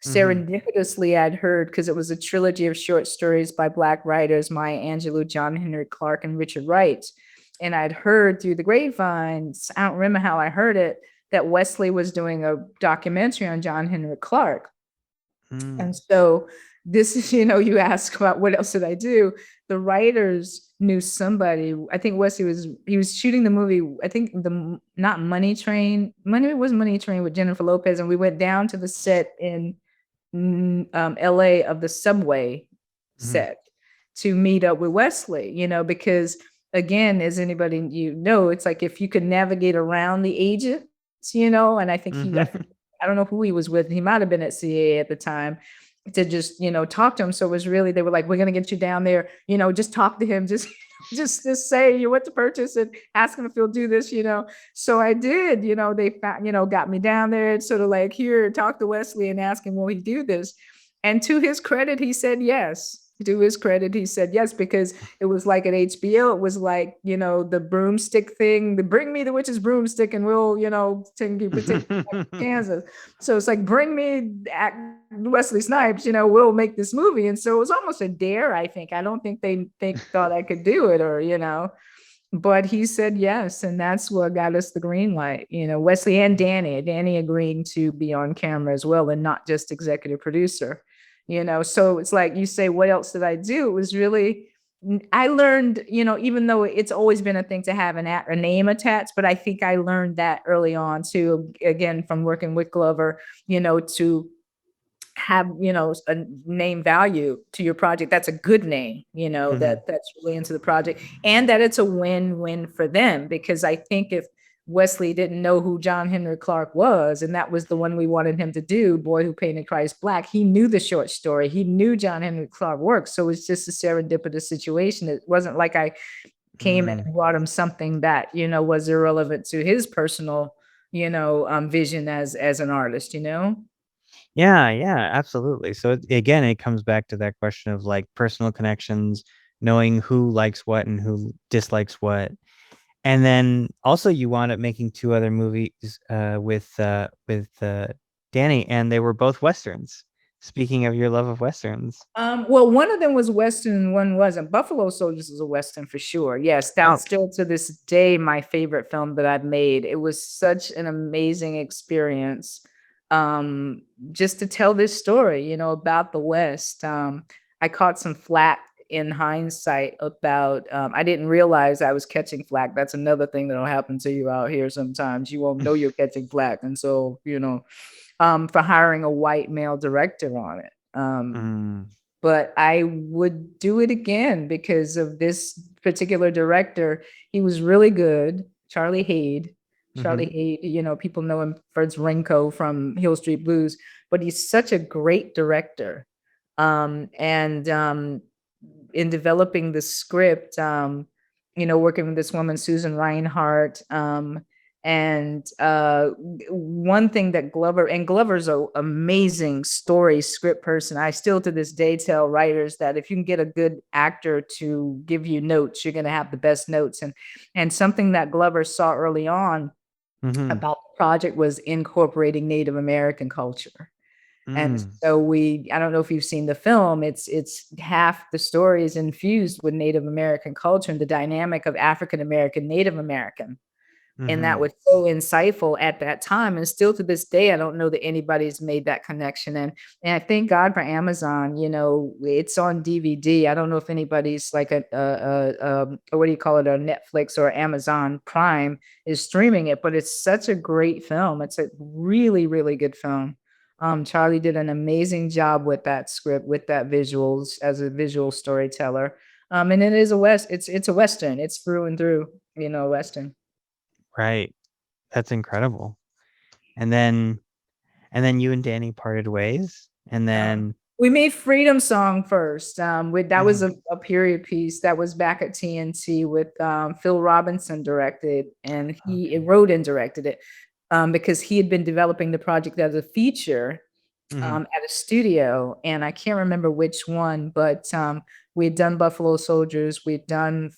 Mm-hmm. serendipitously I'd heard, because it was a trilogy of short stories by Black writers, Maya Angelou, John Henry Clark, and Richard Wright. And I'd heard through the grapevines, I don't remember how I heard it, that Wesley was doing a documentary on John Henry Clark. And Mm. so this is, you ask about what else did I do? The writers knew somebody. I think Wesley he was shooting the movie. I think not Money Train. It was Money Train with Jennifer Lopez, and we went down to the set in LA of the subway Mm-hmm. set to meet up with Wesley, because again, as anybody it's like if you could navigate around the agents, and I think Mm-hmm. I don't know who he was with. He might have been at CAA at the time to just, talk to him. So it was really, they were like, we're going to get you down there, just talk to him, just, just say you went to purchase and ask him if he'll do this. So I did, they found, got me down there, sort of like, here, talk to Wesley and ask him, will he do this? And to his credit, he said yes. To his credit, he said yes, because it was like at HBO, it was like, the broomstick thing, the bring me the witch's broomstick and we'll, take Kansas. So it's like, bring me Wesley Snipes, we'll make this movie. And so it was almost a dare, I think. I don't think they thought I could do it, or. But he said yes, and that's what got us the green light. Wesley and Danny agreeing to be on camera as well, and not just executive producer. So it's like you say, what else did I do? It was really, I learned, even though it's always been a thing to have a name attached, but I think I learned that early on too, again, from working with Glover, to have, a name value to your project. That's a good name, Mm-hmm. that's really into the project, and that it's a win-win for them. Because I think if Wesley didn't know who John Henry Clark was, and that was the one we wanted him to do, Boy Who Painted Christ Black, he knew the short story, he knew John Henry Clark worked. So it's just a serendipitous situation. It wasn't like I came and Mm. brought him something that, was irrelevant to his personal, vision as an artist. Yeah, yeah, absolutely. So again, it comes back to that question of like personal connections, knowing who likes what and who dislikes what. And then also you wound up making two other movies with Danny, and they were both westerns. Speaking of your love of westerns. Well, one of them was Western and one wasn't. Buffalo Soldiers is a Western for sure. Yes, Oh, that's still to this day my favorite film that I've made. It was such an amazing experience. Um, just to tell this story, about the West. I caught some flack in hindsight about, I didn't realize I was catching flack. That's another thing that'll happen to you out here sometimes. You won't know you're catching flack. And so, for hiring a white male director on it. mm, But I would do it again because of this particular director. He was really good, Charlie Hayde. mm-hmm, Charlie Hayde, people know him for his Renko from Hill Street Blues, but he's such a great director. And in developing the script, working with this woman, Susan Reinhardt, and one thing that Glover's an amazing story script person. I still to this day tell writers that if you can get a good actor to give you notes, you're going to have the best notes. And something that Glover saw early on mm-hmm, about the project was incorporating Native American culture. And mm, so I don't know if you've seen the film, it's half the story is infused with Native American culture and the dynamic of African American, Native American. And that mm-hmm. was so insightful at that time. And still to this day, I don't know that anybody's made that connection. And I thank God for Amazon. It's on DVD. I don't know if anybody's like what do you call it, a Netflix or Amazon Prime is streaming it, but it's such a great film. It's a really, really good film. Charlie did an amazing job with that script, with that visuals as a visual storyteller. And it is it's a Western. It's through and through, Western. Right. That's incredible. And then you and Danny parted ways. And then We made Freedom Song first. That was mhm, a period piece that was back at TNT with Phil Robinson directed, and he okay. wrote and directed it because he had been developing the project as a feature Hmm. at a studio, and I can't remember which one, but we had done Buffalo Soldiers, we'd done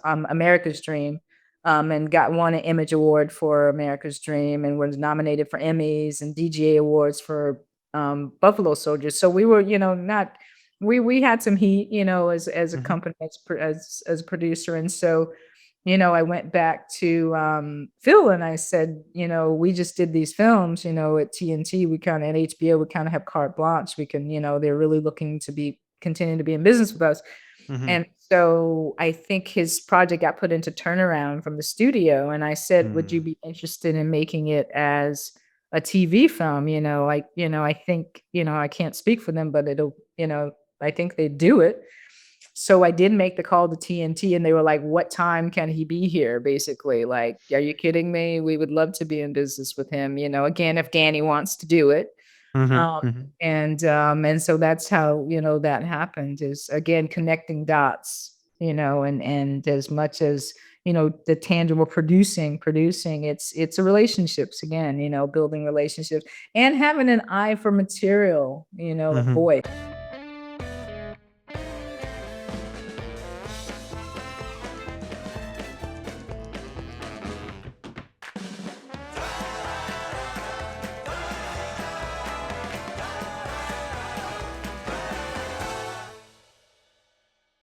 America's Dream, and won an Image Award for America's Dream, and was nominated for Emmys and DGA awards for Buffalo Soldiers. So we were, not we had some heat, as a Mhm. company, as a producer. And so, I went back to Phil and I said, we just did these films, at TNT. We kind of at HBO, we kind of have carte blanche. We can, they're really looking to be continuing to be in business with us. Mhm. And so I think his project got put into turnaround from the studio. And I said, would you Mm. be interested in making it as a TV film? I think, I can't speak for them, but I think they do it. So I did make the call to TNT and they were like, what time can he be here? Basically, like, are you kidding me? We would love to be in business with him. Again, if Danny wants to do it. Mhm. Um, Mhm. and so that's how, that happened, is again connecting dots, and as much as, the tangible producing, it's a relationships again, building relationships and having an eye for material, Mhm. boy.